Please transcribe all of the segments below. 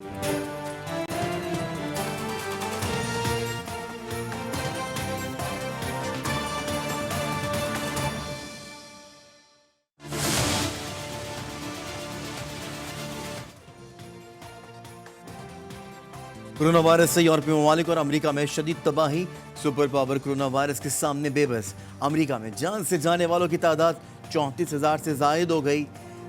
Corona virus से यूरोपीय ममालिक और अमेरिका में शदीद तबाही। सुपर पावर कोरोना वायरस के सामने बेबस। अमेरिका में जान से जाने वालों की तादाद 34,000 से जायद हो गई।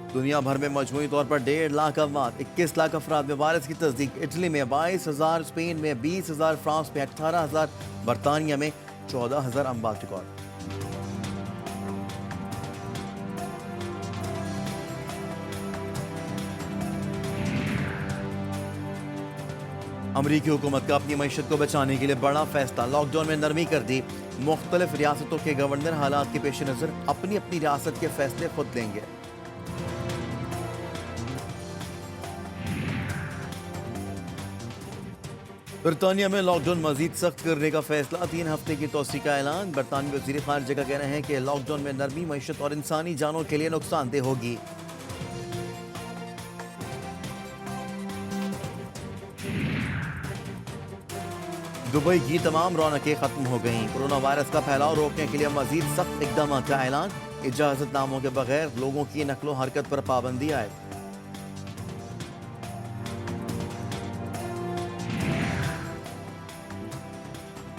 दुनिया भर में मजमूई तौर पर 1.5 लाख अफराद, 21 लाख अफराद में वायरस की तस्दीक। इटली में 22,000, स्पेन में 20,000, फ्रांस में 18,000, बरतानिया में 14,000 अमवात रिकॉर्ड। अमरीकी हुकूमत का अपनी मईशत को बचाने के लिए बड़ा फैसला। लॉकडाउन में नरमी कर दी। मुख्तलिफ रियासतों के गवर्नर हालात के पेश नजर अपनी अपनी रियासत के फैसले खुद लेंगे। बरतानिया में लॉकडाउन मजीद सख्त करने का फैसला। 3 हफ्ते की तोसी का ऐलान। बरतानवी वजीर खारजा का कहना है कि लॉकडाउन में नरमी मईशत और इंसानी जानों के लिए नुकसानदेह होगी। दुबई की तमाम रौनकें खत्म हो गईं। कोरोना वायरस का फैलाव रोकने के लिए मजीद सख्त इकदाम का ऐलान। इजाजतनामों के बगैर लोगों की नकलो हरकत पर पाबंदी आए।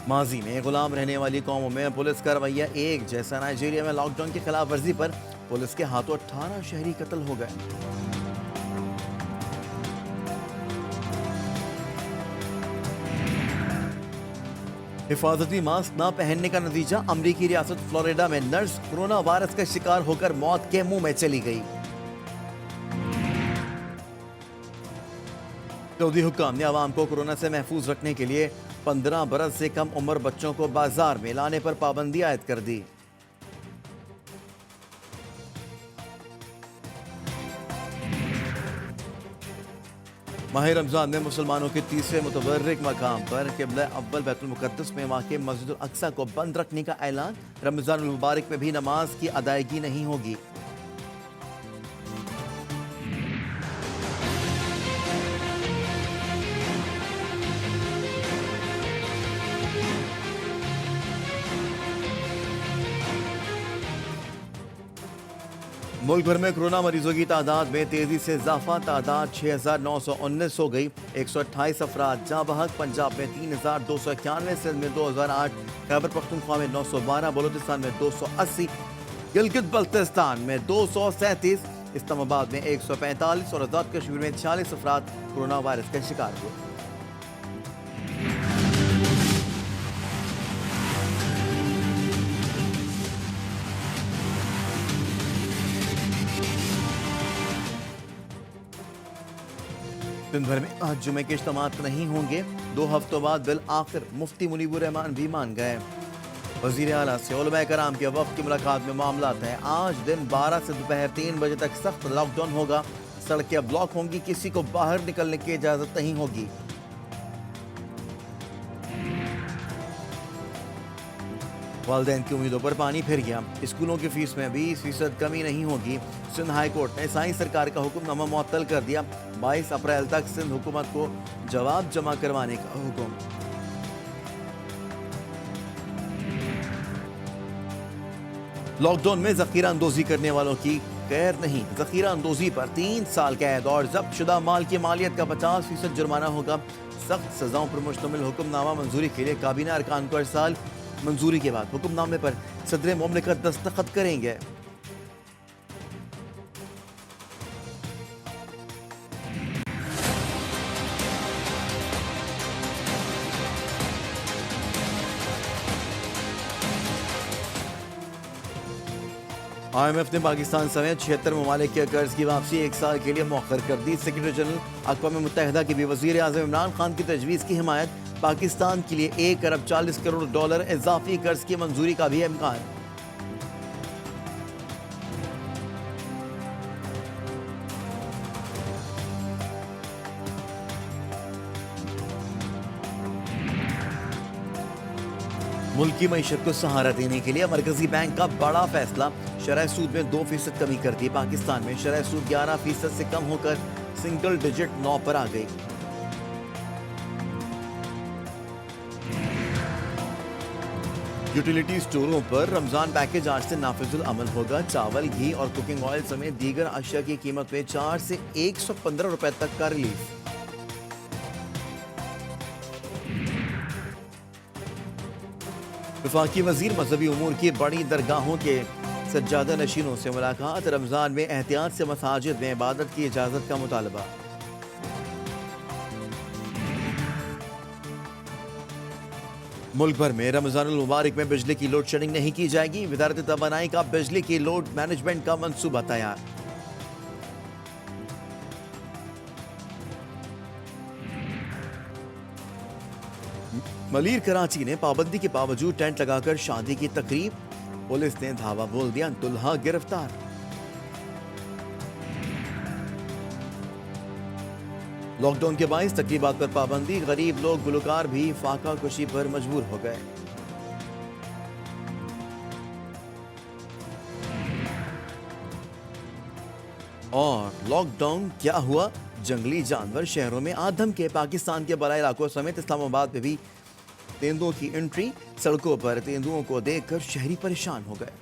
माजी में गुलाम रहने वाली कौमों में पुलिस का रवैया एक जैसा। नाइजीरिया में लॉकडाउन की खिलाफ वर्जी पर पुलिस के हाथों 18 शहरी कत्ल हो गए। हिफाजती मास्क न पहनने का नतीजा। अमरीकी रियासत फ्लोरिडा में नर्स कोरोना वायरस का शिकार होकर मौत के मुंह में चली गई। सऊदी हुक्काम ने अवाम को कोरोना से महफूज रखने के लिए 15 बरस से कम उम्र बच्चों को बाजार में लाने पर पाबंदी आयद कर दी। माह रमजान में मुसलमानों के तीसरे मुतबर्रिक मकाम पर क़िबला अव्वल बैतुल मुक़द्दस में वाक़ मस्जिद अल अक़सा को बंद रखने का ऐलान। रमजान मुबारक में भी नमाज की अदायगी नहीं होगी। मुल्क भर में कोरोना मरीजों की तादाद में तेजी से इजाफा। तादाद 6,919 हो गई। 128 अफराद जहाँ बहक। पंजाब में 3,291, सिंध में 2,008, खैबर पख्तूनख्वा में 912, बलूचिस्तान में 280, गिलगित बल्तिस्तान में 237, इस्लामाबाद में 145 और आजाद कश्मीर में 46 अफराद कोरोना वायरस का शिकार हुए। दिन भर में आज जुमे के इज्तिमात नहीं होंगे। 2 हफ्तों बाद बिल आखिर मुफ्ती मुनीबुर रहमान भी मान गए। वजीर आला से उलमा कराम के वफ्द की मुलाकात में मामला है। आज दिन 12 से दोपहर 3 बजे तक सख्त लॉकडाउन होगा। सड़कें ब्लॉक होंगी। किसी को बाहर निकलने की इजाजत नहीं होगी। वालिदैन की उम्मीदों पर पानी फिर गया। स्कूलों की फीस में 20% कमी नहीं होगी। सिंध हाई कोर्ट ने साई सरकार का हुक्मनामा मुअत्तल कर दिया। 22 अप्रैल तक सिंध हुकूमत को जवाब जमा करवाने का हुक्म। लॉकडाउन में जखीरा अंदोजी करने वालों की कैद नहीं। जखीरा अंदोजी पर 3 साल कैद और जब्त शुदा माल की मालियत का 50% जुर्माना होगा। सख्त सजाओं पर मुश्तमिल हुक्मनामा मंजूरी के लिए काबीना अरकान को इरसाल। मंजूरी के बाद हुक्मनामे पर सदर मुमलिकत दस्तखत करेंगे। IMF ने पाकिस्तान समेत 76 ममालिक के कर्ज की वापसी 1 साल के लिए मौखर कर दी। सेक्रेटरी जनरल अक़वाम मुत्तहिदा के भी वज़ीर आज़म इमरान खान की तजवीज़ की हिमायत। पाकिस्तान के लिए 1 अरब 40 करोड़ डॉलर इजाफी कर्ज की मंजूरी का भी इम्कान। मुल्क की मईशत को सहारा देने के लिए मरकजी बैंक का बड़ा फैसला। शरह सूद में 2% कमी कर दी। पाकिस्तान में शरह सूद 11% से कम होकर सिंगल डिजिट 9 पर आ गई। यूटिलिटी स्टोरों पर रमजान पैकेज आज से नाफिजुल अमल होगा। चावल, घी और कुकिंग ऑयल समेत दीगर अशिया की कीमत में 4 से 115 रुपए तक का रिलीफ। वफाकी वजीर मजहबी उमूर की बड़ी दरगाहों के सज्जादा नशीनों से मुलाकात। रमजान में एहतियात से मसाजिद में इबादत की इजाजत का मुतालबा। मुल्क भर में रमजानुल मुबारक में बिजली की लोड शेडिंग नहीं की जाएगी। वजारत तवानाई का बिजली की लोड मैनेजमेंट का मंसूबा तैयार। मलीर कराची ने पाबंदी के बावजूद टेंट लगाकर शादी की तकरीब। पुलिस ने धावा बोल दिया, दुल्हा गिरफ्तार। लॉकडाउन के बायस तकरीबात पर पाबंदी। गरीब लोग, गुलकार भी फाका कुशी पर मजबूर हो गए। और लॉकडाउन क्या हुआ? जंगली जानवर शहरों में आधम के। पाकिस्तान के बड़ा इलाकों समेत इस्लामाबाद में भी तेंदुओं की एंट्री। सड़कों पर तेंदुओं को देखकर शहरी परेशान हो गए।